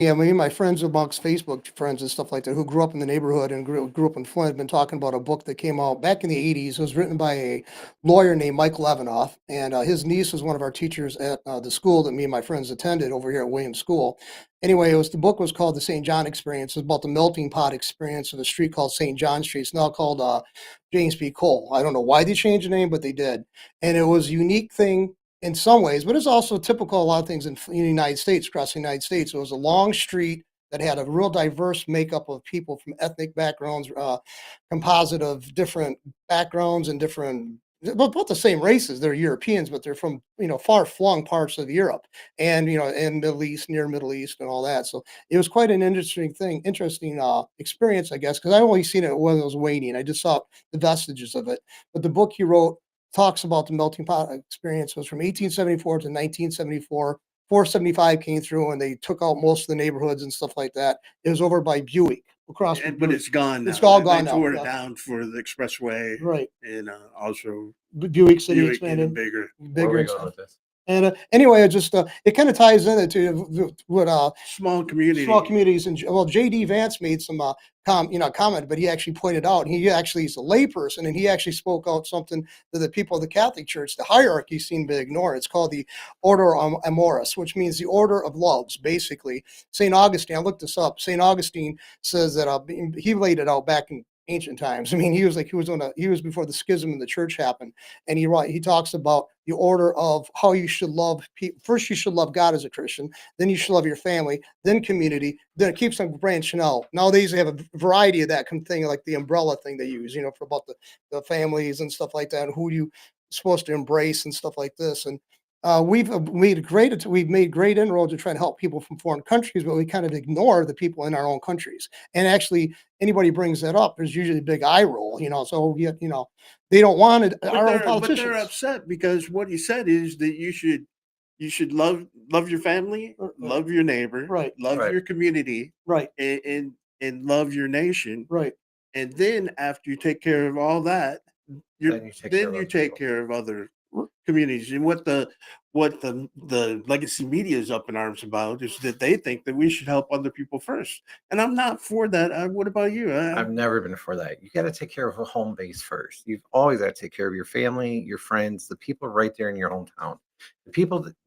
Yeah, me and my friends amongst Facebook friends and stuff like that who grew up in the neighborhood and grew up in Flint have been talking about a book that came out back in the 80s. It was written by a lawyer named Mike Levinoff, and his niece was one of our teachers at the school that me and my friends attended over here at Williams School. Anyway, the book was called The St. John Experience. It's about the melting pot experience of a street called St. John Street. It's now called James B. Cole. I don't know why they changed the name, but they did. And it was a unique thing in some ways, but it's also typical of a lot of things in the United States, across the United States. It was a long street that had a real diverse makeup of people from ethnic backgrounds, composite of different backgrounds and different, both the same races. They're Europeans, but they're from far flung parts of Europe and and Middle East, near Middle East, and all that. So it was quite an interesting experience, I guess, because I only seen it when I was waiting. I just saw the vestiges of it. But the book he wrote talks about the melting pot experience was from 1874 to 1974. 475 came through and they took out most of the neighborhoods and stuff like that. It was over by Buick, across from But Buick. it's gone It's now. all They gone now. tore it Yeah, down for the expressway, right. and also Buick City Buick getting expanded bigger. Where are bigger we and going stuff. with this? And anyway, it kind of ties into what Small small community. communities. And well, JD Vance made some comment, but he actually pointed out, and he actually is a layperson, and he actually spoke out something to the people of the Catholic Church. The hierarchy seemed to ignore. It's called the Order Amoris, which means the order of loves. Basically, Saint Augustine. I looked this up. Saint Augustine says that he laid it out back in ancient times. I mean, he was before the schism in the church happened, and he talks about the order of how you should love people. First, you should love God as a Christian. Then you should love your family, then community, then it keeps on branching out. Nowadays, they have a variety of that thing, like the umbrella thing they use, for about the families and stuff like that, and who you supposed to embrace and stuff like this. And we've made great inroads to try to help people from foreign countries, but we kind of ignore the people in our own countries. And actually, anybody brings that up, there's usually a big eye roll. So they don't want it. But Our own they're politicians. upset because what he said is that you should love your family, Right, love your neighbor, right, love Right. your community, right, and love your nation. right. And then after you take care of all that, you Then you take care then of you other take people. care of other communities. And what the legacy media is up in arms about is that they think that we should help other people first. And I'm not for that. What about you? I've never been for that. You got to take care of a home base first. You've always got to take care of your family, your friends, the people right there in your hometown, the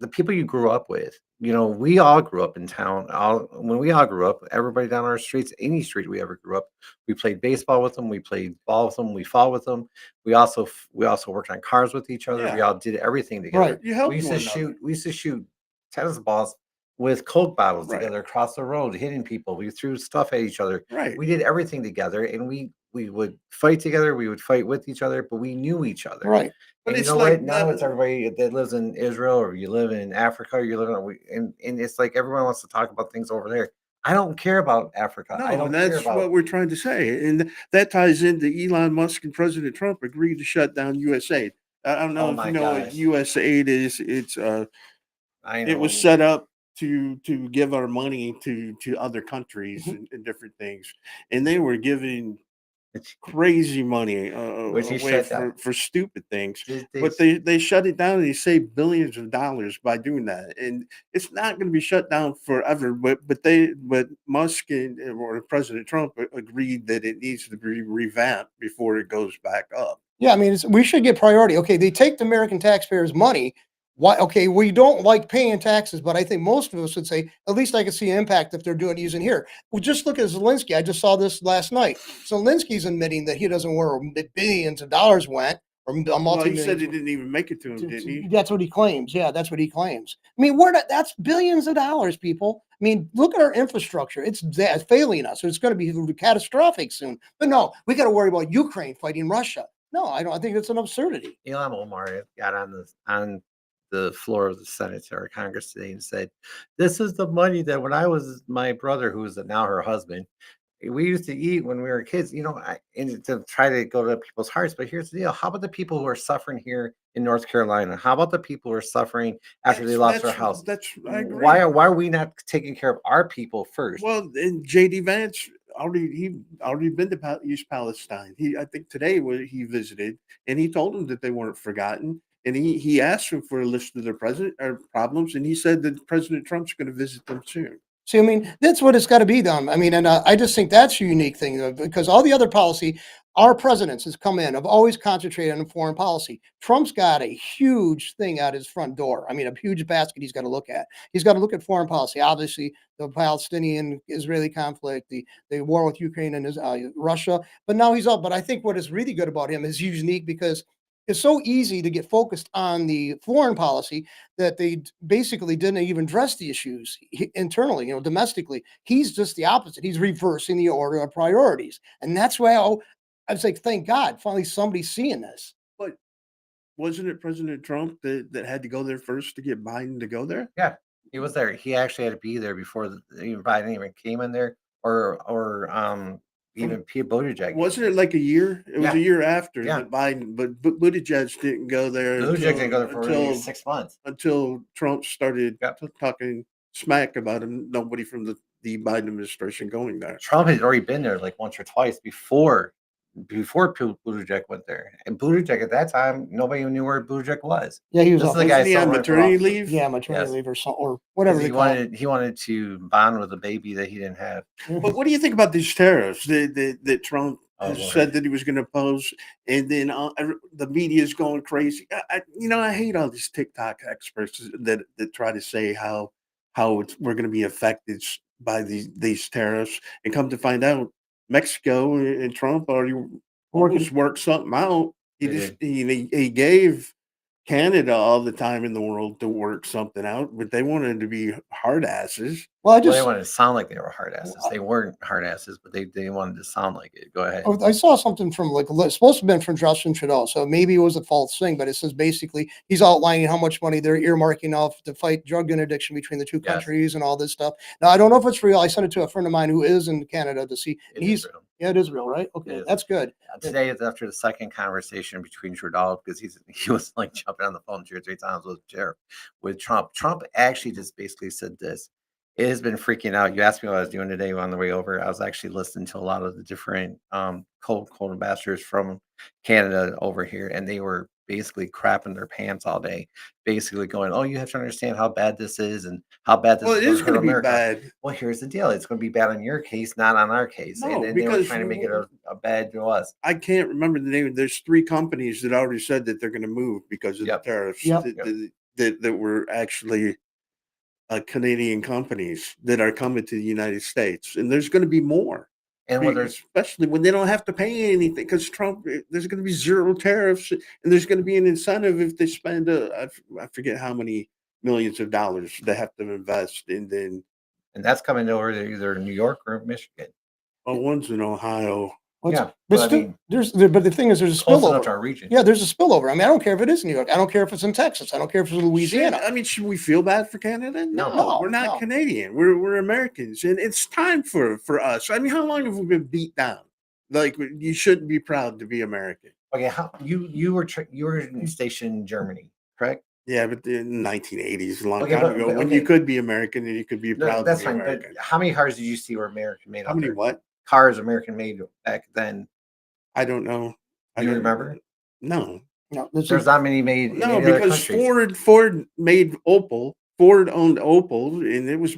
people you grew up with. We all grew up in town. When we all grew up, everybody down our streets, any street we ever grew up, we played baseball with them, we played ball with them, we fought with them. We also worked on cars with each other. We Yeah, all did everything together. Right. you We helped used to one another. shoot. We used to shoot tennis balls with Coke bottles Right, together across the road, hitting people. We threw stuff at each other. right. We did everything together, and we would fight together. We would fight with each other, but we knew each other. Right. But And you it's know like what? Now that. it's everybody that lives in Israel, or you live in Africa, or you live and it's like everyone wants to talk about things over there. I don't care about Africa. I No, and don't care that's about. what we're trying to say. And that ties into Elon Musk and President Trump agreed to shut down USAID. I don't know Oh if you my know what gosh, USAID is. I It was know. set up to give our money to other countries Mhm. and different things, and they were giving Which crazy money which he away shut down. for stupid things. They But they shut it down and they saved billions of dollars by doing that. And it's not going to be shut down forever. But Musk or President Trump agreed that it needs to be revamped before it goes back up. Yeah, I mean, we should get priority. Okay, they take the American taxpayers' money. Why? Okay, we don't like paying taxes, but I think most of us would say at least I can see an impact if they're doing using here. Well, just look at Zelensky. I just saw this last night. Zelensky's admitting that he doesn't know where billions of dollars went or Well, he said multi-millions. it didn't even make it to him, didn't he? That's what he claims. Yeah, that's what he claims. I mean, that's billions of dollars, people. I mean, look at our infrastructure. It's failing us. It's going to be catastrophic soon. But no, we got to worry about Ukraine fighting Russia. No, I don't. I think it's an absurdity. Ilham Omar got on the floor of the Senate or Congress today and said, "This is the money that when I was my brother, who is now her husband, we used to eat when we were kids. And to try to go to people's hearts. But here's the deal: how about the people who are suffering here in North Carolina? How about the people who are suffering after they That's lost their that's house? that's I Why agree. are why are we not taking care of our people first? Well, and JD Vance already been to East Palestine. I think today he visited, and he told them that they weren't forgotten. And he asked them for a list of their president or problems, and he said that President Trump's going to visit them soon. See, I mean, that's what it's got to be done. I mean, and I just think that's a unique thing because all the other policy, our presidents has come in, have always concentrated on foreign policy. Trump's got a huge thing out his front door. I mean, a huge basket he's got to look at. He's got to look at foreign policy. Obviously, the Palestinian-Israeli conflict, the war with Ukraine and Russia. But now he's up. But I think what is really good about him is he's unique because it's so easy to get focused on the foreign policy that they basically didn't even address the issues internally, domestically. He's just the opposite. He's reversing the order of priorities. And that's why I was like, thank God, finally somebody's seeing this. But wasn't it President Trump that had to go there first to get Biden to go there? Yeah, he was there. He actually had to be there before even Biden even came in there, or even Pete Buttigieg. Wasn't it like a year? It was a year after Yeah. that Biden, but Buttigieg didn't go there. Buttigieg didn't go there for really 6 months. Until Trump started talking smack about him. Nobody from the Biden administration going there. Trump had already been there like once or twice before Buttigieg went there. And Buttigieg at that time, nobody even knew where Buttigieg was. Yeah, he was This off. is the guy Wasn't he on somewhere maternity across- leave? Yeah, maternity Yes. leave or something, or whatever they He call it. wanted to bond with a baby that he didn't have. But what do you think about these tariffs that Trump Oh, has Lord. said that he was going to pose, and then the media is going crazy? I hate all these TikTok experts that try to say how we're going to be affected by these tariffs, and come to find out, Mexico and Trump already worked something out. He gave Canada all the time in the world to work something out, but they wanted to be hard asses. Well, They wanted to sound like they were hard asses. They weren't hard asses, but they wanted to sound like it. Go ahead. I saw something from it's supposed to have been from Justin Trudeau, so maybe it was a false thing, but it says basically he's outlining how much money they're earmarking off to fight drug interdiction between the two Yes. countries and all this stuff. Now, I don't know if it's real. I sent it to a friend of mine who is in Canada to see. It And is real. yeah, it is real, right? Okay, is. that's good. Today is after the second conversation between Trudeau, because he was like jumping on the phone 2 or 3 times with Trump. Trump actually just basically said this. It has been freaking out. You asked me what I was doing today on the way over. I was actually listening to a lot of the different cold ambassadors from Canada over here, and they were basically crapping their pants all day, basically going, "Oh, you have to understand how bad this is and how bad this Well, it is hurt going to be America." bad. Well, here's the deal. It's going to be bad on your case, not on our case. No, and they were because trying to make it a bad to us. I can't remember the name. There's 3 companies that already said that they're going to move because of the tariffs. Yep. That were actually Canadian companies that are coming to the United States, and there's going to be more. And whether it's Especially when they don't have to pay anything, because Trump, there's going to be 0 tariffs, and there's going to be an incentive if they spend I forget how many millions of dollars they have to invest, and then and that's coming over to either New York or Michigan. one's in Ohio. Yeah, but but I still, mean, but the thing is, there's a close enough to spillover. our region. Yeah, there's a spillover. I mean, I don't care if it is New York. I don't care if it's in Texas. I don't care if it's in Louisiana. I mean, should we feel bad for Canada? No, we're not no. Canadian. We're Americans, and it's time for us. I mean, how long have we been beat down? Like, you shouldn't be proud to be American. Okay, how you were stationed in Germany, correct? Yeah, but in the 1980s, a long Okay, time but- ago, but- when okay. you could be American and you could be No, proud that's to be fine. American. But how many cars did you see were American made? How out many there? what? Cars American made back then? I don't know. I Do you don't remember? No. No, There's not many made. in No, any other because countries. Ford made Opel. Ford owned Opel, and it was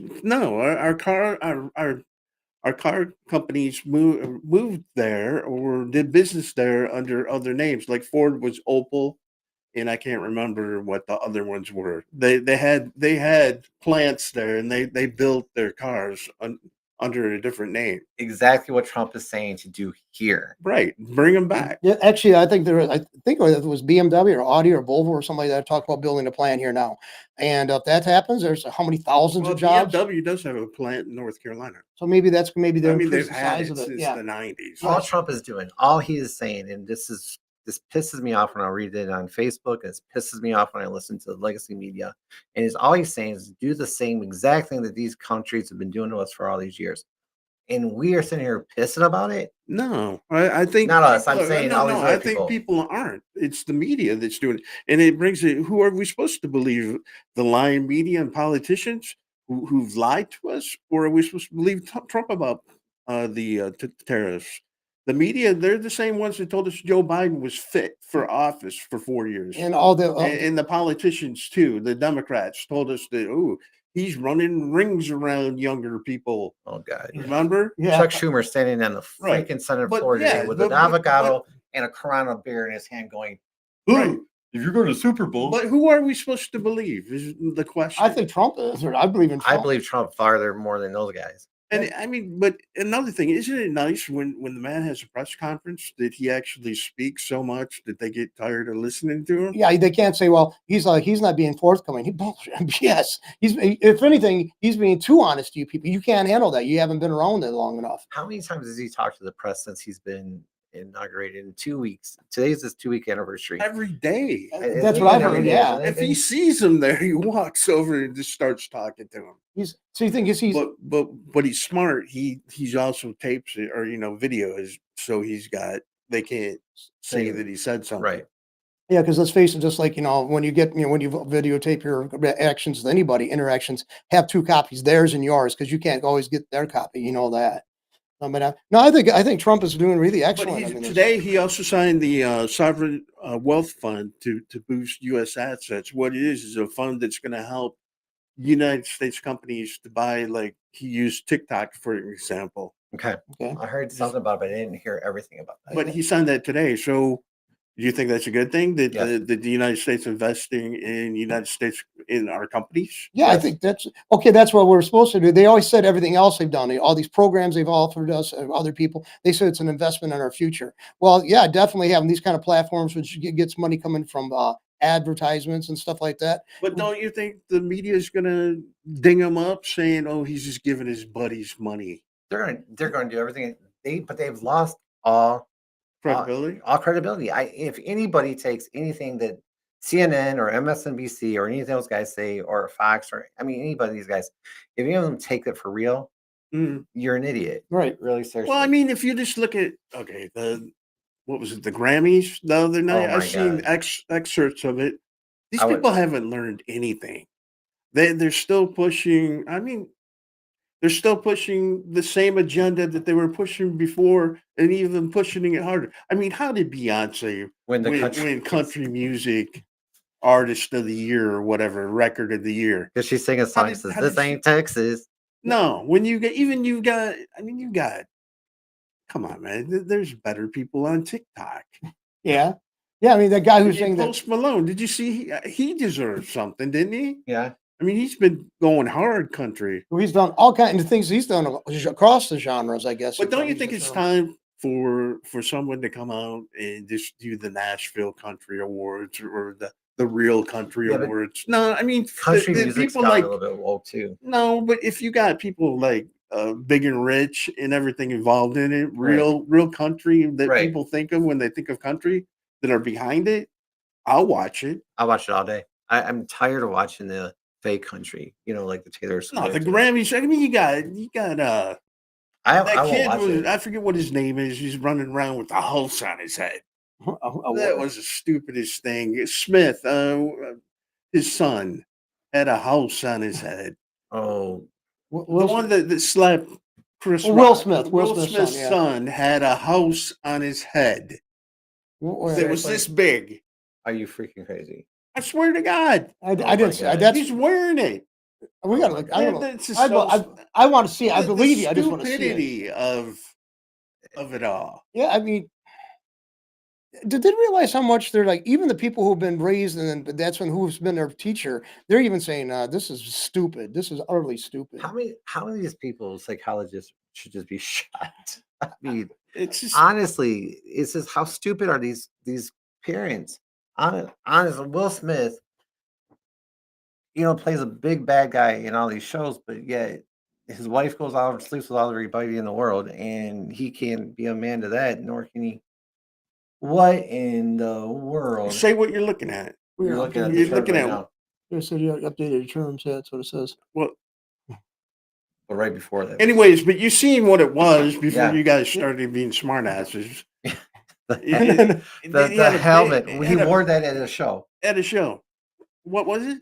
our car companies moved there or did business there under other names. Like Ford was Opel, and I can't remember what the other ones were. They had plants there, and they built their cars under a different name. Exactly what Trump is saying to do here. Right, bring them back. Yeah, actually, I think I think it was BMW or Audi or Volvo or somebody that talked about building a plant here now. And if that happens, there's how many thousands Well, of jobs? BMW does have a plant in North Carolina. So maybe they're I mean, increasing they've the had size it of it. since Yeah. the 90s. All Trump is doing, all he is saying, and this pisses me off when I read it on Facebook, and it pisses me off when I listen to the legacy media. And it's all he's saying is do the same exact thing that these countries have been doing to us for all these years. And we are sitting here pissing about it. No, I think Not us. I'm people- saying no, all these no. other I think people. people aren't. It's the media that's doing it, and it brings it. Who are we supposed to believe? The lying media and politicians who've lied to us, or are we supposed to believe Trump about the tariffs? The media, they're the same ones that told us Joe Biden was fit for office for 4 years, And all the and the politicians too. The Democrats told us that he's running rings around younger people. Oh God. Remember? Yeah. Chuck Schumer standing on the Right. freaking Senate But floor today yeah, with but- an avocado and a Corona beer in his hand, going, Right. "Ooh, if you're going to Super Bowl." But who are we supposed to believe is the question. I think Trump is, or I believe in I Trump. believe Trump farther more than those guys. And I mean, but another thing, isn't it nice when the man has a press conference that he actually speaks so much that they get tired of listening to him? Yeah, they can't say, well, he's not being forthcoming. He bullshit. Yes, if anything, he's being too honest to you people. You can't handle that. You haven't been around it long enough. How many times has he talked to the press since he's been inaugurated in 2 weeks? Today's his 2-week anniversary. Every day. And That's it's what I've every heard. day, Yeah, isn't it? If he sees him there, he walks over and just starts talking to him. so you think he's But he's smart. He's also tapes it or videos, so they can't say that he said something. Right. yeah, because let's face it, just like when you videotape your actions with anybody, interactions, have two copies, theirs and yours, because you can't always get their copy. You know that. No, I think Trump is doing really But excellent. I mean, today he also signed the sovereign wealth fund to boost U.S. assets. What it is a fund that's going to help United States companies to buy, like he used TikTok for example. Okay. Okay. I heard something about it, but I didn't hear everything about that. But he signed that today. So do you think that's a good thing that Yes. the United States investing in our companies? Yeah, I Yes. think that's okay. That's what we're supposed to do. They always said everything else they've done, all these programs they've offered us, other people. They said it's an investment in our future. Well, yeah, definitely having these kind of platforms, which gets money coming from advertisements and stuff like that. But don't you think the media is going to ding him up saying, "Oh, he's just giving his buddies money"? They're going to do everything. But they've lost all Credibility. all credibility. If anybody takes anything that CNN or MSNBC or any of those guys say, or Fox, or anybody of these guys, if any of them take it for real, Mhm. you're an idiot. Right. Really seriously. Well, I mean, if you just look at what was it, the Grammys the other night? my I've seen God. excerpts of it. These I would- people haven't learned anything. They're still pushing. I mean, they're still pushing the same agenda that they were pushing before, and even pushing it harder. I mean, how did Beyonce When the country- win country music artist of the year or whatever, record of the year? Because she's singing a song that says, how "This did she- ain't Texas." No, when you got. Come on, man. There's better people on TikTok. Yeah. Yeah. I mean, that guy who's saying that. Post Malone, did you see he deserved something, didn't he? Yeah. I mean, he's been going hard country. He's done all kinds of things. He's done across the genres, I guess. But don't you think He's it's done- time for someone to come out and just do the Nashville Country Awards or the Real Country Yeah, but Awards? No, I mean Country the music's people got like a little bit woke too. no, but if you got people like Big and Rich and everything involved in it, Right. real country that Right. people think of when they think of country that are behind it, I'll watch it. I watch it all day. I'm tired of watching the fake country, like the Taylor Swift. No, the Grammys. I mean, you got I that won't kid watch was, it. I forget what his name is. He's running around with a house on his head. That was the stupidest thing. Smith, his son, had a house on his head. Oh, The one that slapped Chris Well, Will Rock. Smith. Will Smith's son, yeah. son had a house on his head Where- that was this big. are you freaking crazy? I swear to God, I my didn't see. God. That's he's wearing it. we got to my look. I don't know. That's just I want to see it. I the believe you. I just want to see it. stupidity of it all. Yeah, I mean, did they realize how much they're like? Even the people who've been raised and then who's been their teacher, they're even saying, "This is stupid. This is utterly stupid." How many of these people, psychologists, should just be shot? I mean, It's just honestly, it's just how stupid are these parents? Honestly, Will Smith, plays a big bad guy in all these shows, but yet his wife goes out and sleeps with everybody in the world, and he can't be a man to that, nor can he. What in the world? say what you're looking at. You're looking at You're the looking looking at- right now, They said you updated your terms. Yeah, that's what it says. Well, but right before that. anyways, but you seen what it was before Yeah. you guys started being smartasses. the He had a helmet. big- He had a- wore that at a show. at a show. What was it?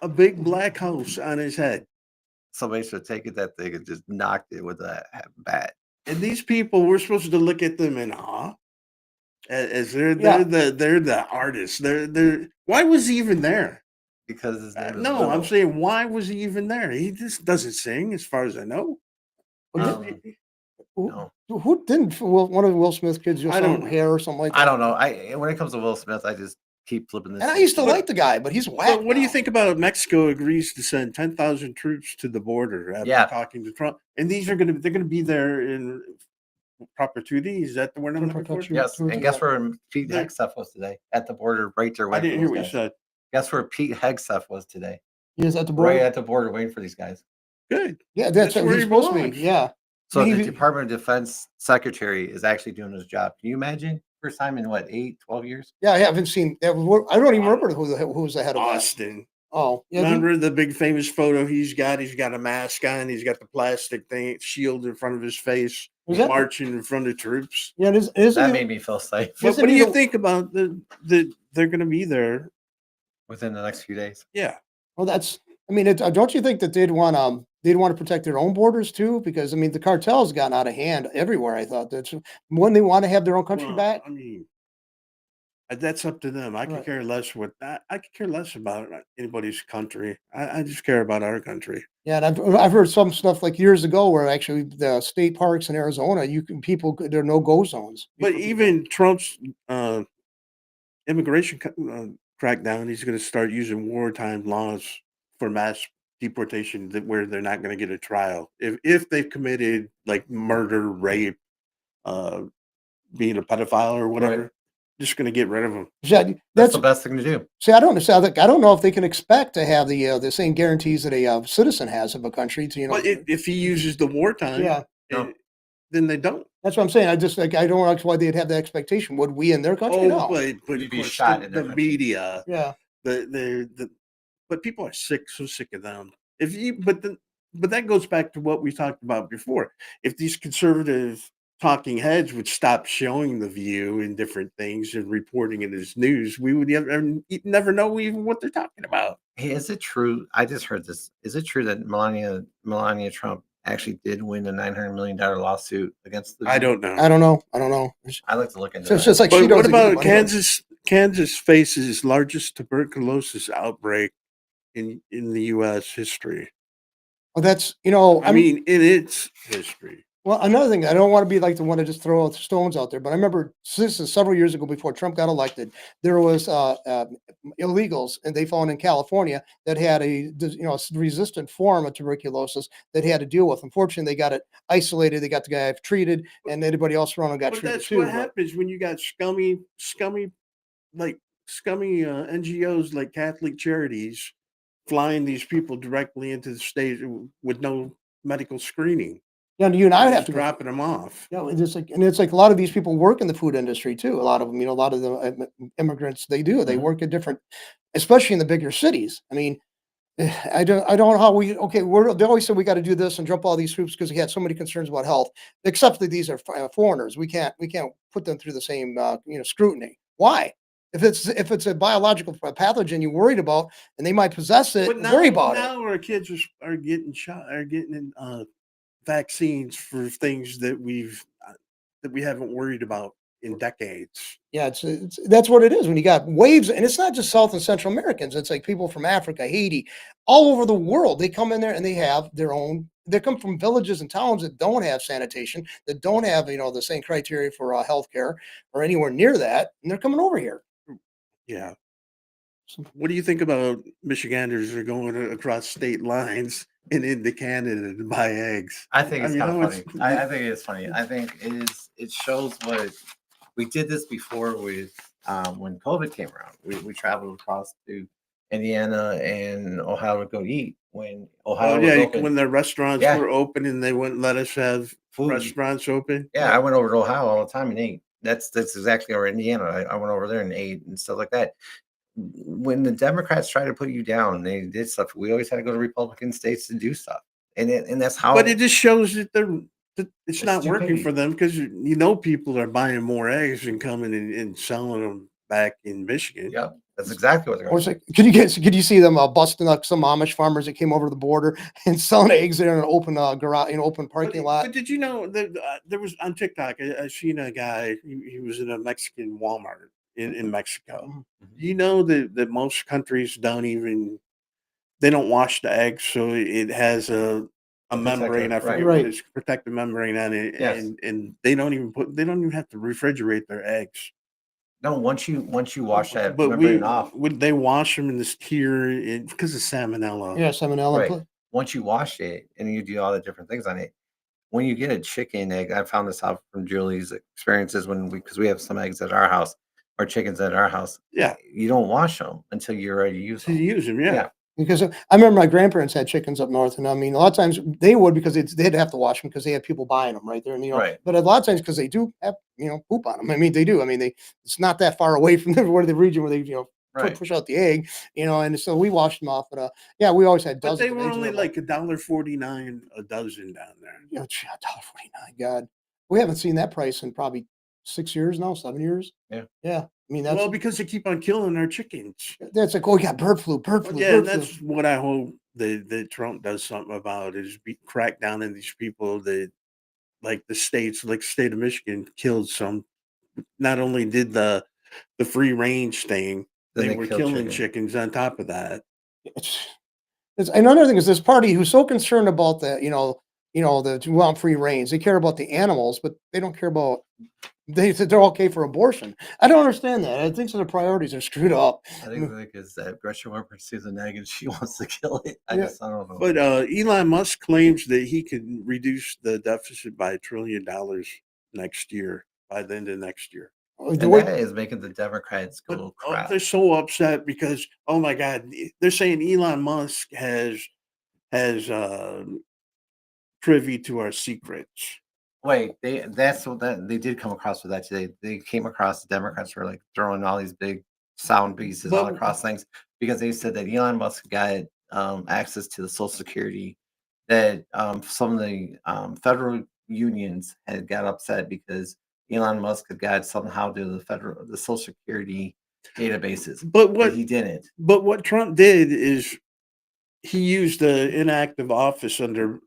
A big black house on his head. Somebody should have taken that thing and just knocked it with a bat. And these people, we're supposed to look at them in awe, as they're Yeah. the artists. They're why was he even there? because his name is No, I'm Will. saying why was he even there? He just doesn't sing, as far as I know. Um, Who, no. who didn't one of Will Smith's kids just I don't some know. hair or something like that? I don't know. When it comes to Will Smith, I just keep flipping this. And I used to into- like the guy, but he's whack. But what do you now. think about Mexico agrees to send 10,000 troops to the border after Yeah. talking to Trump? And they're going to be there in perpetuity. Is that the word I'm looking for? Perpetuity. Yes, and guess where Pete There- Hegseth was today? At the border, right there I waiting didn't for hear those what you guys. said. Guess where Pete Hegseth was today? He is at the border. Right at the border, waiting for these guys. Good. Yeah, that's where where he he's supposed to belongs. be. Yeah. So I mean, the he- Department of Defense secretary is actually doing his job. Can you imagine? First time in what, 8, 12 years? Yeah, I haven't seen. I don't even remember who was the head of that. Austin. Oh, yeah. Remember the big famous photo he's got? He's got a mask on. He's got the plastic thing shield in front of his face. Was He's that- marching in front of troops. Yeah, it is. That made me feel safe But Isn't what do he you the- think about the they're going to be there? within the next few days. Yeah. Well, that's. I mean, don't you think that they'd want to protect their own borders too? Because I mean, the cartel's gotten out of hand everywhere. I thought that's when they want to have their own country Well, back. I mean, that's up to them. I could Right. care less what I could care less about anybody's country. I just care about our country. Yeah, and I've heard some stuff like years ago where actually the state parks in Arizona, there are no go zones. But People- even Trump's immigration crackdown, he's going to start using wartime laws for mass deportation where they're not going to get a trial if they've committed like murder, rape, being a pedophile or whatever. Right. Just going to get rid of them. Yeah, That's that's the best thing to do. see. I don't understand. I don't know if they can expect to have the same guarantees that a citizen has of a country. To But if he uses the wartime, yeah, No. then they don't. that's what I'm saying. I just I don't know why they'd have the expectation. Would we in their country? Oh, No. but You'd of be course, shot in their the country. media, Yeah. but people are so sick of them. But that goes back to what we talked about before. If these conservative talking heads would stop showing the View and different things and reporting it as news, we would never know even what they're talking about. Hey, is it true? I just heard this. Is it true that Melania Trump actually did win a $900 million lawsuit against the? I don't know. I don't know. I don't know. I like to look into So it's that. just like she But what doesn't give a about money. Kansas? Kansas faces largest tuberculosis outbreak in the U.S. history. Well, that's I mean, in its history. Well, another thing, I don't want to be like the one to just throw stones out there, but I remember this is several years ago before Trump got elected, there was illegals, and they found in California that had resistant form of tuberculosis that he had to deal with. Unfortunately, they got it isolated. They got the guy treated, and anybody else around him got But treated that's too. what happens when you got scummy NGOs like Catholic Charities flying these people directly into the state with no medical screening. Yeah, you and I would have Just to go. dropping them off. Yeah, it's like a lot of these people work in the food industry too. A lot of them, a lot of the immigrants, they do. They Mhm. work at different, especially in the bigger cities. I mean, I don't know how they always say we got to do this and jump all these hoops because we had so many concerns about health, except that these are foreigners. We can't put them through the same scrutiny. Why? If it's a biological pathogen you're worried about and they might possess it, But worry about it. now our kids are getting shot, are getting vaccines for things that we haven't worried about in decades. Yeah, that's what it is when you got waves, and it's not just South and Central Americans. It's like people from Africa, Haiti, all over the world. They come in there and they have their own. They come from villages and towns that don't have sanitation, that don't have the same criteria for healthcare or anywhere near that, and they're coming over here. Yeah. So- What do you think about Michiganders are going across state lines and into Canada to buy eggs? I think it's I kind know of funny. I think it's funny. I think it shows what we did this before with when COVID came around. We traveled across to Indiana and Ohio to go eat when Ohio Oh was yeah, open. when the restaurants Yeah. were open and they wouldn't let us have Food. restaurants open. Yeah, I went over to Ohio all the time and ate. That's exactly or Indiana. I went over there and ate and stuff like that. When the Democrats try to put you down, they did stuff. We always had to go to Republican states to do stuff, and that's how. But it just shows that it's not working stupidity. for them because people are buying more eggs and coming and selling them back in Michigan. Yeah, that's exactly what they're Or going it's to like, could you see them busting up some Amish farmers that came over the border and selling eggs there in an open garage, open parking lot? But did you know that there was on TikTok? I seen a guy. He was in a Mexican Walmart in Mexico. Mhm. You know that most countries they don't wash the eggs, so it has a membrane. I forget right. what Right. it's protective membrane on it, Yes. and they don't even have to refrigerate their eggs. No, once you wash that But membrane off, would they wash them in this tier because of salmonella? Yeah, salmonella. right? Once you wash it and you do all the different things on it, when you get a chicken egg, I found this out from Julie's experiences because we have some eggs at our house or chickens at our house. Yeah, You don't wash them until you're ready to use to them. use them. Yeah. Yeah, Because I remember my grandparents had chickens up north, and I mean, a lot of times they would because they'd have to wash them because they had people buying them right there, and right. But a lot of times because they do have poop on them. I mean, they do. I mean, it's not that far away from where the region where they Right. push out the egg, and so we washed them off. But yeah, we always had But dozens they of were eggs in only our like $1.49 a dozen down there. $1.49. God, we haven't seen that price in probably 6 years now, 7 years. Yeah. Yeah, I mean Well, because they keep on killing our chickens. that's like, oh, we got bird flu, bird Well, flu, yeah, and bird flu. that's what I hope that Trump does something about is crack down on these people that like the state of Michigan killed some. Not only did the free range thing, Then they they were kill killing chicken. chickens on top of that. It's another thing is this party who's so concerned about the to want free range. They care about the animals, but they don't care about. They said they're okay for abortion. I don't understand that. I think so. The priorities are screwed up. I think because that Gretchen Whitmer sees an egg and she wants to kill it. I Yeah. don't know. But Elon Musk claims that he can reduce the deficit by $1 trillion next year, by the end of next year. And The way, that is making the Democrats But go crap. they're so upset because oh my God, they're saying Elon Musk has privy to our secrets. Wait, that's what they did come across with that today. They came across the Democrats were like throwing all these big sound pieces all But across things because they said that Elon Musk got access to the Social Security, that some of the federal unions had got upset because Elon Musk had got somehow to the Social Security databases, but but he didn't. what Trump did is he used the inactive office under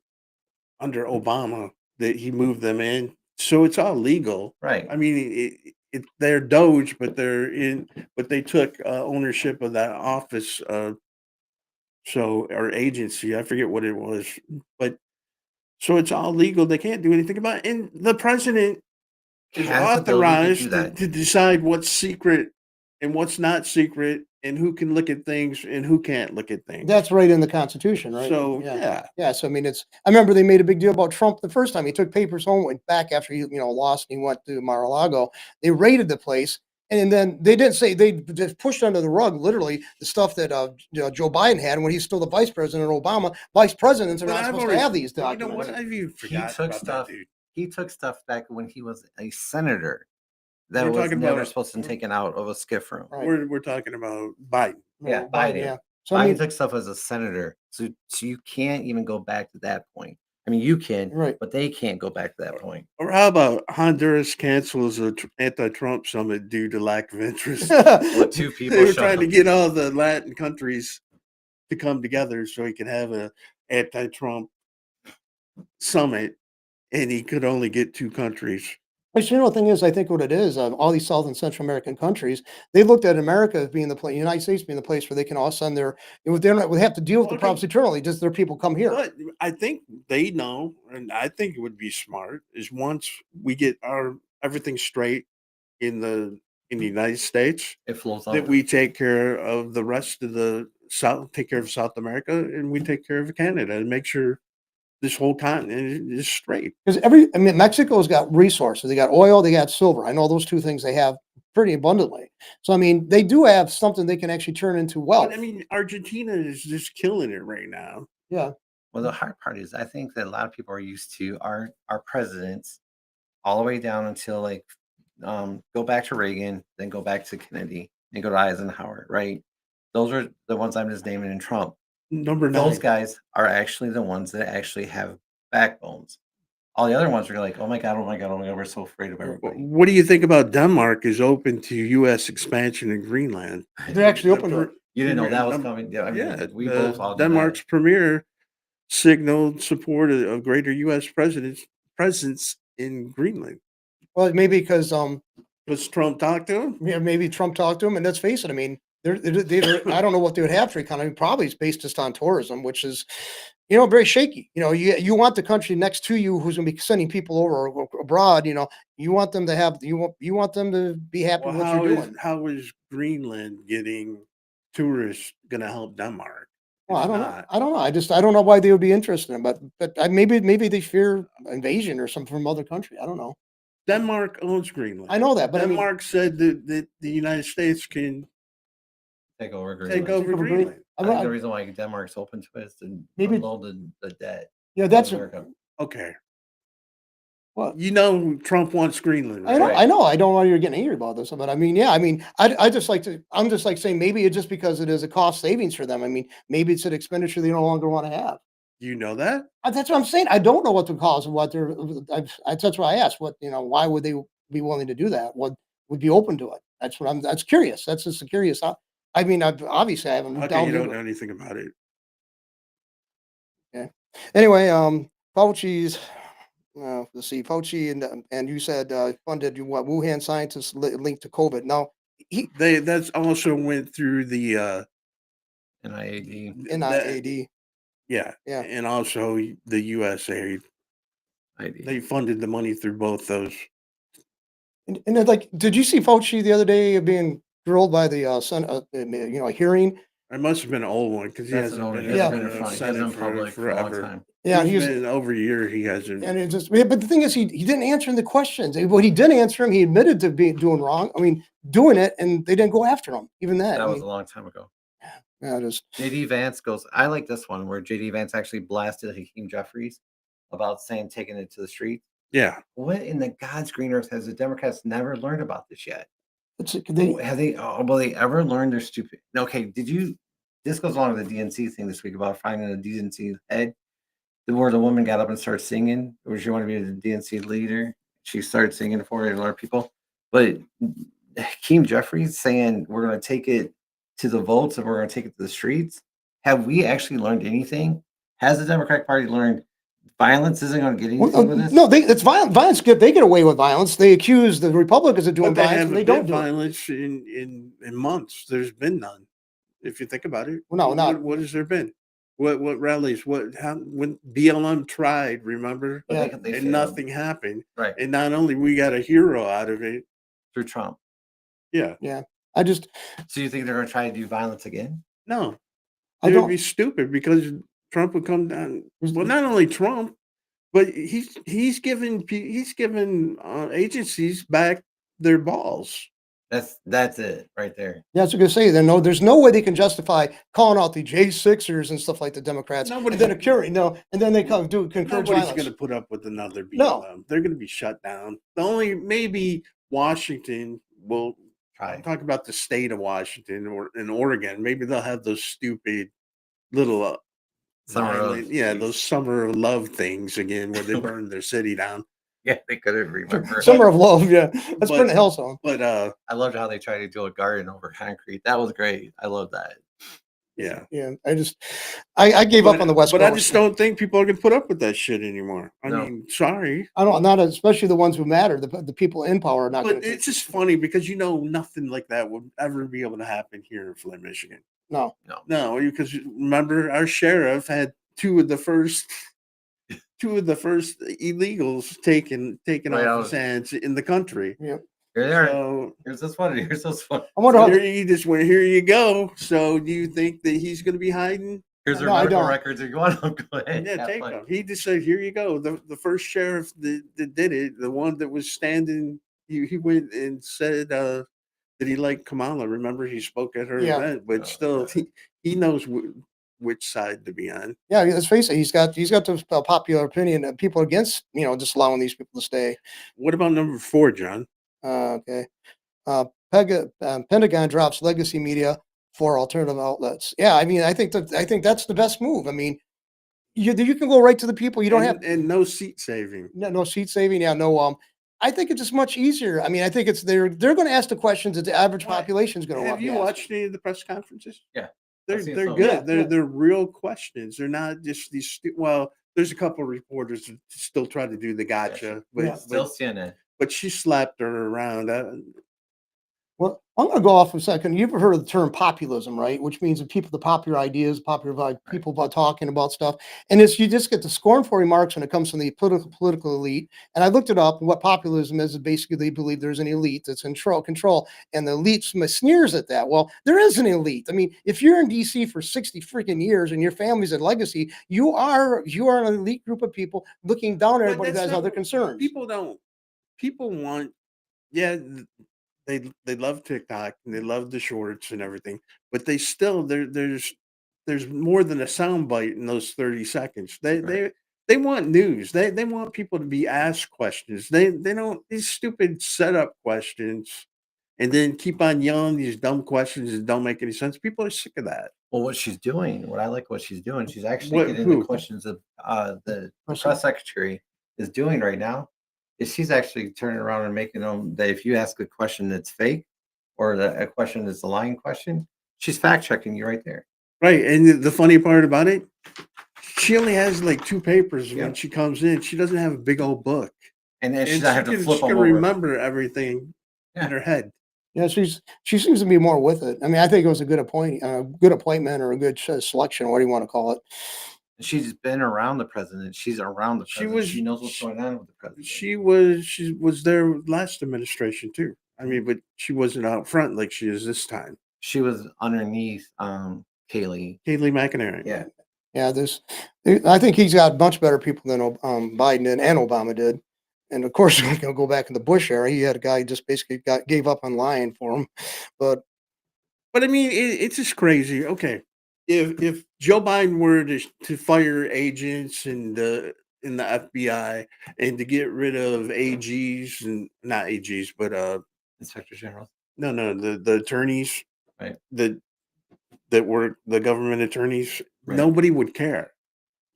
Obama that he moved them in, so it's all legal. Right. I mean, they're Doge, but they took ownership of that office, or agency. I forget what it was, but so it's all legal. They can't do anything about it, and the president is Has the ability to do authorized that. to decide what's secret and what's not secret, and who can look at things and who can't look at things. that's right in the Constitution, right? So Yeah. Yeah. So I mean, I remember they made a big deal about Trump the first time he took papers home, went back after he lost, and he went to Mar-a-Lago. They raided the place. And then they didn't say they just pushed under the rug, literally, the stuff that Joe Biden had when he's still the vice president. Obama, vice presidents are But not I've supposed already- to have these You know documents. what? I've even He forgotten took about stuff. that dude. He took stuff back when he was a senator that We're was talking never about- supposed to be taken out of a skiff room. Right. We're talking about Biden. Yeah, Biden, Biden. yeah. So I Biden mean, took stuff as a senator, so you can't even go back to that point. I mean, you can, right. but they can't go back to that point. Or how about Honduras cancels a anti-Trump summit due to lack of interest? What two people They were showed trying to up. get all the Latin countries to come together so he could have a anti-Trump summit, and he could only get 2 countries. But the thing is, I think what it is, all these South and Central American countries, they looked at America as being the place, United States being the place where they can all send they're not, we have to deal with the Okay. problems eternally. Just their people come here. But I think they know, and I think it would be smart, is once we get our everything straight in the United States, It flows that over. we take care of the rest of the South, take care of South America, and we take care of Canada, and make sure this whole continent is straight. Because Mexico's got resources. They got oil, they got silver. I know those two things they have pretty abundantly. So I mean, they do have something they can actually turn into wealth. But I mean, Argentina is just killing it right now. Yeah. Well, the hard part is I think that a lot of people are used to our presidents all the way down until like go back to Reagan, then go back to Kennedy, and go to Eisenhower, right? Those are the ones I'm just naming in Trump. Number Those 9. guys are actually the ones that actually have backbones. All the other ones are like, oh my God, oh my God, oh my God, we're so afraid of everybody. What do you think about Denmark is open to U.S. expansion in Greenland? They're actually open to it. You didn't know that was coming. Yeah, I mean, Yeah, we both all knew Denmark's that. premier signaled support of greater U.S. presence in Greenland. Well, maybe because Does Trump talk to him? Yeah, maybe Trump talked to him, and let's face it, I mean, I don't know what they would have for economy. Probably it's based just on tourism, which is, very shaky. You want the country next to you who's going to be sending people over abroad. You want them to have you want them to be happy Well, with what you're doing. how is Greenland getting tourists going to help Denmark? Well, It's I don't know. not. I don't know. I don't know why they would be interested in it, but maybe they fear invasion or something from other country. I don't know. Denmark owns Greenland. I know that, but I mean, Denmark said that the United States can Take over take Greenland. over over Greenland. I think the reason why Denmark's open to it is to Maybe- unload the debt. that's America. Okay. Well, Trump wants Greenland, I right? know, Right. I know. I don't know you're getting angry about this, but I mean, yeah, I mean, I'm just like saying maybe it's just because it is a cost savings for them. I mean, maybe it's an expenditure they no longer want to have. You know that? That's what I'm saying. I don't know what the cause of what they're. That's why I asked. Why would they be willing to do that? What would be open to it? That's curious. That's just a curious. I mean, obviously I haven't Okay, delved you don't into know it. anything about it. Okay. Anyway, Fauci's. Let's see, Fauci and you said funded Wuhan scientists linked to COVID. Now That's also went through the NIAD. NIAD. yeah, Yeah. and also the USA. ID. They funded the money through both those. And then, like, did you see Fauci the other day being grilled by the Senate, a hearing? It must have been an old one because he That's an hasn't old. been He in hasn't Yeah. been in the front. He Senate hasn't been public for a long forever. time. Yeah, He's he was, been over a year. He hasn't. and it just, but the thing is, he didn't answer the questions. What he did answer him, he admitted to being doing wrong. I mean, doing it, and they didn't go after him. Even that. That I was mean, a long time ago. yeah, just JD Vance goes, I like this one where JD Vance actually blasted Hakeem Jeffries about saying taking it to the street. Yeah. What in the God's green earth has the Democrats never learned about this yet? they. Have they? Will they ever learn their stupid? Okay, did you? This goes along with the DNC thing this week about finding a DNC head, where the woman got up and started singing, or she wanted to be the DNC leader. She started singing for a lot of people, but Hakeem Jeffries saying we're going to take it to the votes and we're going to take it to the streets. Have we actually learned anything? Has the Democratic Party learned violence isn't going to get anything with this? No, it's violence. They get away with violence. They accuse the Republicans of doing But they violence, haven't and they been don't do it. violence in months. There's been none. If you think about it, Well, no, not. what has there been? What rallies? When BLM tried, remember, But Yeah. they and failed. nothing happened. Right, And not only we got a hero out of it. through Trump. Yeah. I just. So you think they're going to try to do violence again? No, I it would don't. be stupid because Trump would come down. Well, not only Trump, but he's given agencies back their balls. That's it right there. Yeah, I was going to say, there's no way they can justify calling out the J6ers and stuff like the Democrats, and then and then they come encourage Nobody's violence. going to put up with another BLM. No. They're going to be shut down. The only maybe Washington will Try. talk about the state of Washington or in Oregon. Maybe they'll have those stupid little those summer of love things again where they burn their city down. Yeah, they couldn't remember. Summer of Love, yeah. Let's burn the hell song. But I loved how they tried to do a garden over concrete. That was great. I love that. yeah. Yeah, I gave up on the West But Coast. I just don't think people are going to put up with that shit anymore. I No. mean, sorry. I don't, not especially the ones who matter. The people in power are not going But to. it's just funny because nothing like that would ever be able to happen here in Flint, Michigan. No. No, because remember our sheriff had two of the first illegals taken Right, off his hands in the country. Yeah. Here they are. So Here's this one. Here's this one. I wonder how. here you go. So do you think that he's going to be hiding? Here's their No, I medical don't. records. If you want them, go ahead. Yeah, Have take fun. them. He just said, "Here you go." The first sheriff that did it, the one that was standing, he went and said that he liked Kamala. Remember, he spoke at her Yeah. event, but Oh, still, he knows which side to be on. Yeah, let's face it. He's got the popular opinion of people against just allowing these people to stay. What about number 4, John? Okay. Pentagon drops legacy media for alternative outlets. Yeah, I mean, I think that's the best move. I mean, you can go right to the people. You don't have and no seat saving. no seat saving. Yeah, no. I think it's just much easier. I mean, I think it's they're going to ask the questions that the average Why? population is going to want. Have you watched any of the press conferences? Yeah. They're I've seen good. some. Yeah. They're real questions. They're not just these. Well, there's a couple of reporters that still try to do the gotcha, Yeah. Still CNN. but she slapped her around. Well, I'm going to go off for a second. You've heard of the term populism, right? Which means the popular ideas, people about talking about stuff, and it's you just get the scornful remarks when it comes from the political elite. And I looked it up. And what populism is basically they believe there's an elite that's in control, and the elite sneers at that. Well, there is an elite. I mean, if you're in D.C. for 60 freaking years and your family's a legacy, you are an elite group of people looking down at But everybody that that's has not other concerns. people don't. People want, yeah, they love TikTok and they love the shorts and everything, but they still there's more than a sound bite in those 30 seconds. They want news. They want people to be asked questions. They don't these stupid setup questions and then keep on yelling these dumb questions that don't make any sense. People are sick of that. Well, what she's doing, what I like what she's doing, she's actually What getting the who? questions of the Press press secretary is doing right now, is she's actually turning around and making them that if you ask a question that's fake or a question that's a lying question, she's fact checking you right there. Right. And the funny part about it, she only has like 2 papers Yeah. when she comes in. She doesn't have a big old book. And then And she's not have to flip she them can over. remember everything Yeah. in her head. Yeah, she seems to be more with it. I mean, I think it was a good appointment or a good selection, what do you want to call it? She's been around the president. She's around the She president. was She knows what's going on with the president. she was there last administration too. I mean, but she wasn't out front like she is this time. She was underneath Kaylee. Kayleigh McEnary. Yeah. Yeah, I think he's got much better people than Biden did and Obama did. And of course, we're going to go back in the Bush era. He had a guy who just basically gave up on lying for him. But But I mean, it's just crazy. Okay, if Joe Biden were to fire agents and in the FBI and to get rid of AGs and not AGs, but Inspector General. no, the attorneys Right. that were the government attorneys, Right. nobody would care.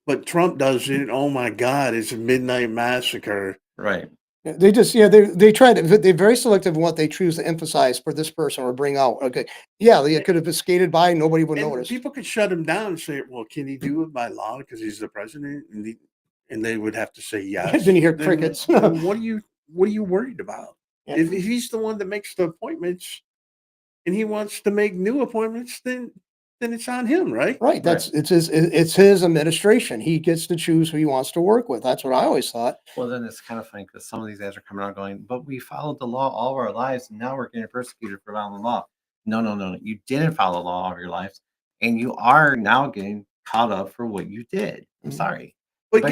But Trump does it. Oh my God, it's a midnight massacre. Right. they just, they try to, they're very selective in what they choose to emphasize for this person or bring out. Okay. Yeah, they could have skated by. Nobody would And notice. people could shut him down and say, "Well, can he do it by law because he's the president?" And they would have to say yes. Then you hear crickets. Then what are you worried about? Yeah. If he's the one that makes the appointments and he wants to make new appointments, then it's on him, right? Right. It's his administration. He gets to choose who he wants to work with. That's what I always thought. Well, then it's kind of funny because some of these guys are coming out going, but we followed the law all of our lives, and now we're getting persecuted for following the law. No. You didn't follow the law all of your lives, and you are now getting caught up for what you did. I'm Mhm. sorry. But But-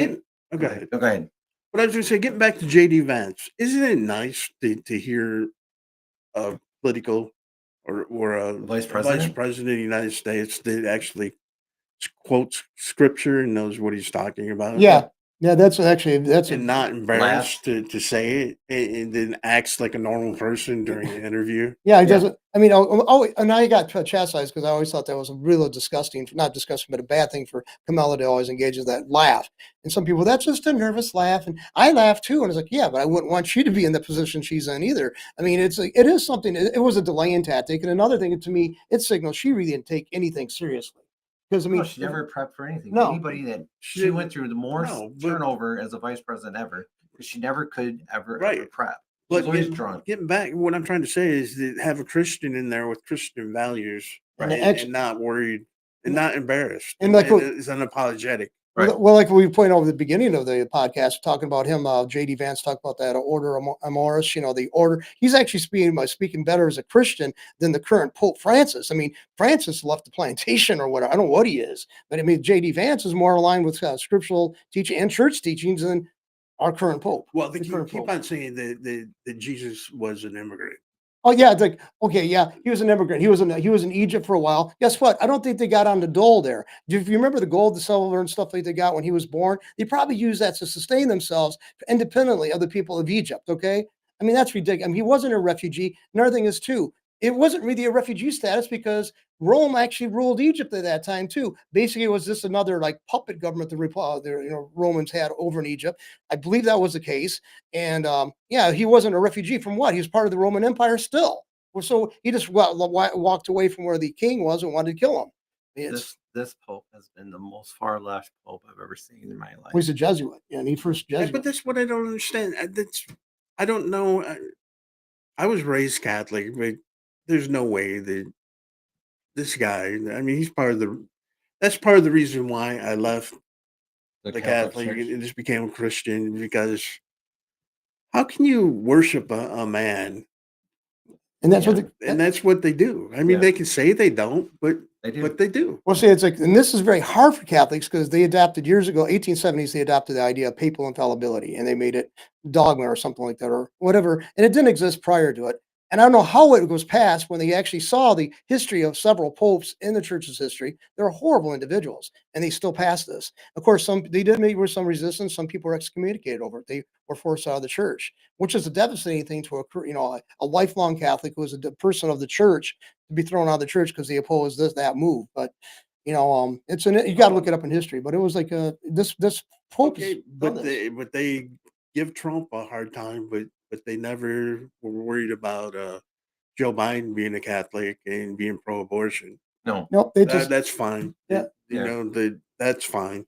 go ahead. Go ahead. But I was going to say, getting back to JD Vance, isn't it nice to hear a political or a Vice vice president? president of the United States that actually quotes scripture and knows what he's talking about? Yeah. Yeah. That's And not embarrassed to say it and then acts like a normal person during the interview. Yeah, he Yeah. doesn't. I mean, and now he got chastised because I always thought that was a really disgusting, not disgusting, but a bad thing for Kamala to always engage in that laugh. And some people, that's just a nervous laugh, and I laugh too. And it's like, yeah, but I wouldn't want you to be in the position she's in either. I mean, it is something. It was a delaying tactic, and another thing to me, it signals she really didn't take anything seriously. Because I mean, No, she never prepped for anything. No. Anybody that She she didn't- went through the more no, but- turnover as a vice president ever because she never could ever Right. prep. She But was always drunk. getting back, what I'm trying to say is that have a Christian in there with Christian values And and, the not worried and not embarrassed and like what- is unapologetic. Right. Well, like we pointed out at the beginning of the podcast, talking about him, JD Vance talked about that order amoris, the order. He's actually speaking better as a Christian than the current Pope Francis. I mean, Francis left the plantation or whatever. I don't know what he is, but I mean, JD Vance is more aligned with scriptural teaching and church teachings than our current Pope. Well, they The current keep Pope. on saying that Jesus was an immigrant. Oh yeah, it's like, okay, yeah, he was an immigrant. He was in Egypt for a while. Guess what? I don't think they got on the dole there. If you remember the gold, the silver, and stuff like they got when he was born, they probably used that to sustain themselves independently of the people of Egypt. Okay, I mean that's ridiculous. I mean, he wasn't a refugee. Another thing is too, it wasn't really a refugee status because Rome actually ruled Egypt at that time too. Basically, it was just another like puppet government the Romans had over in Egypt. I believe that was the case. And yeah, he wasn't a refugee from what? He was part of the Roman Empire still. Well, so he just walked away from where the king was and wanted to kill him. This Pope has been the most far left Pope I've ever seen in my life. He's a Jesuit, and he first Yeah, Jesuit. but that's what I don't understand. That's I don't know. I was raised Catholic, but there's no way that this guy. I mean, he's part of the. That's part of the reason why I left The the Catholic Catholic Church. and just became a Christian because how can you worship a man? And that's what Yeah. And that's what they do. I mean, Yeah. they can say they don't, They do. but they do. well, see, it's like, and this is very hard for Catholics because they adapted years ago, 1870s, they adopted the idea of papal infallibility and they made it dogma or something like that or whatever. And it didn't exist prior to it. And I don't know how it was passed when they actually saw the history of several popes in the church's history. They're horrible individuals and they still passed this. Of course, they did meet with some resistance. Some people were excommunicated over it. They were forced out of the church, which is a devastating thing to occur. A lifelong Catholic who was a person of the church to be thrown out of the church because they opposed that move. But it's you got to look it up in history. But it was like this Pope has Okay, done but this. they give Trump a hard time, but they never were worried about Joe Biden being a Catholic and being pro-abortion. No. Nope, they just That's fine. yeah. Yeah. That's fine.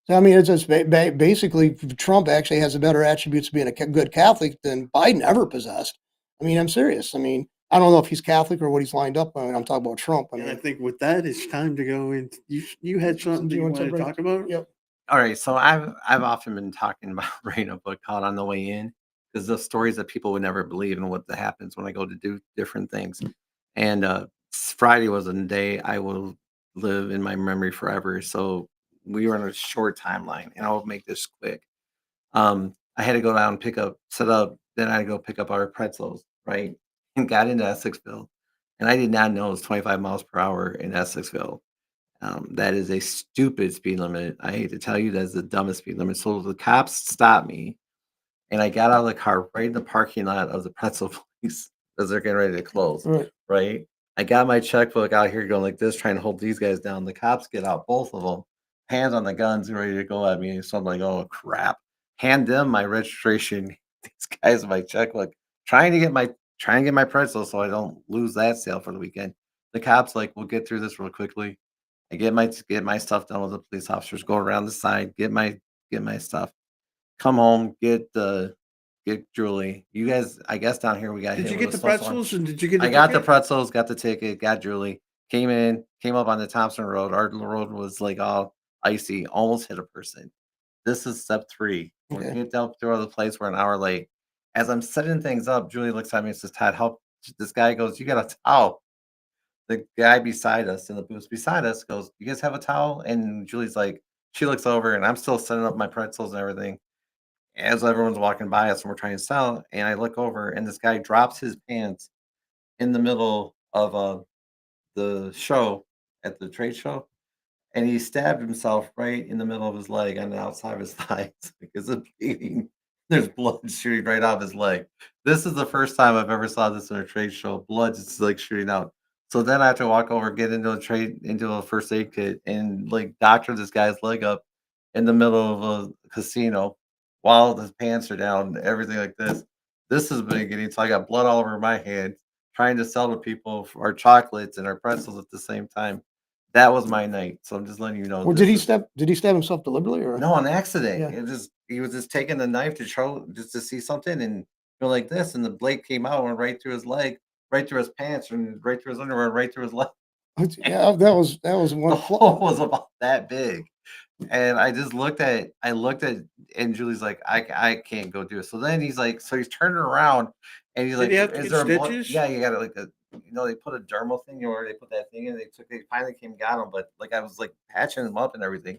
So, I mean, it's just basically Trump actually has the better attributes of being a good Catholic than Biden ever possessed. I mean, I'm serious. I mean, I don't know if he's Catholic or what he's lined up. I mean, I'm talking about Trump. I And I mean, think with that, it's time to go in. You had something that you you want wanted to something? talk about? Yep. All right, so I've often been talking about writing a book called On the Way In because the stories that people would never believe and what that happens when I go to do different things. And Friday was a day I will live in my memory forever. So we were on a short timeline, and I'll make this quick. I had to go down and set up. Then I had to go pick up our pretzels, right? And got into Essexville, and I did not know it was 25 miles per hour in Essexville. That is a stupid speed limit. I hate to tell you, that's the dumbest speed limit. So the cops stopped me, and I got out of the car right in the parking lot of the pretzel place as they're getting ready to close. Right. Right. I got my checkbook out here going like this, trying to hold these guys down. The cops get out, both of them, hands on the guns, ready to go at me. So I'm like, oh crap! Hand them my registration. These guys my checkbook, trying to get my pretzel so I don't lose that sale for the weekend. The cops like, we'll get through this real quickly. I get my stuff done with the police officers, go around the side, get my stuff, come home, get Julie. You guys, I guess down here we got Did hit you with get a the snowstorm. pretzels and did you get a I got the ticket? pretzels, got the ticket, got Julie, came up on the Thompson Road. Our road was like all icy, almost hit a person. This is step 3. We're Okay. get up through the place. We're an hour late. As I'm setting things up, Julie looks at me and says, Todd, help. This guy goes, you got a towel. The guy beside us in the booth beside us goes, "You guys have a towel?" And Julie's like, she looks over, and I'm still setting up my pretzels and everything as everyone's walking by us and we're trying to sell. And I look over, and this guy drops his pants in the middle of the show at the trade show, and he stabbed himself right in the middle of his leg on the outside of his thighs because of bleeding. There's blood shooting right off his leg. This is the first time I've ever saw this in a trade show. Blood just like shooting out. So then I have to walk over, get into a first aid kit, and like doctor this guy's leg up in the middle of a casino while his pants are down, everything like this. This has been getting so I got blood all over my hands, trying to sell to people our chocolates and our pretzels at the same time. That was my night. So I'm just letting you know Well, this is did he stab himself deliberately or? no, an accident. Yeah. He was just taking the knife to show just to see something and go like this, and the blade came out and went right through his leg, right through his pants, and right through his underwear, right through his leg. Yeah, that was The one. hole was about that big. And I looked at, and Julie's like, I can't go do it. So then he's like, so he's turning around and he's Did like, he have to is get there a blood? stitches? Yeah, you got like they put a dermal thing where they put that thing in. They finally came and got him, but like I was like patching him up and everything.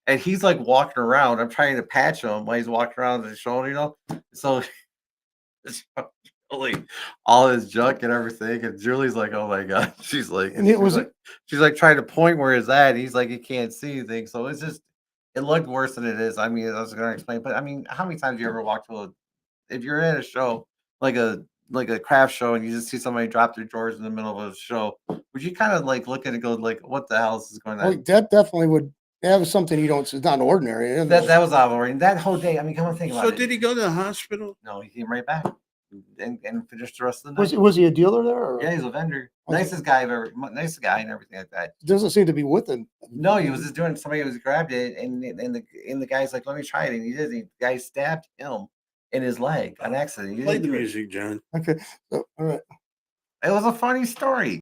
And he's like walking around. I'm trying to patch him while he's walking around his shoulder. So Julie, all his junk and everything. And Julie's like, oh my God. And it was she's like trying to point where it's at. He's like, he can't see anything. So it's just, it looked worse than it is. I mean, I was going to explain, but I mean, how many times do you ever walk to if you're in a show, like a craft show and you just see somebody drop their drawers in the middle of a show, would you kind of like look at it and go like, what the hell is going on? that definitely would. That was something you don't. It's not ordinary. That was out and that whole day. I mean, come on, think about So it. did he go to the hospital? No, he came right back and finished the rest of the Was night. was he a dealer there? Or? Yeah, he's a vendor. Okay. Nicest guy and everything like that. Doesn't seem to be with him. No, he was just doing. Somebody was grabbed it, and the guy's like, "Let me try it," and he did. The guy stabbed him in his leg on accident. He Play didn't the do it. music, John. Okay. So, all right. It was a funny story.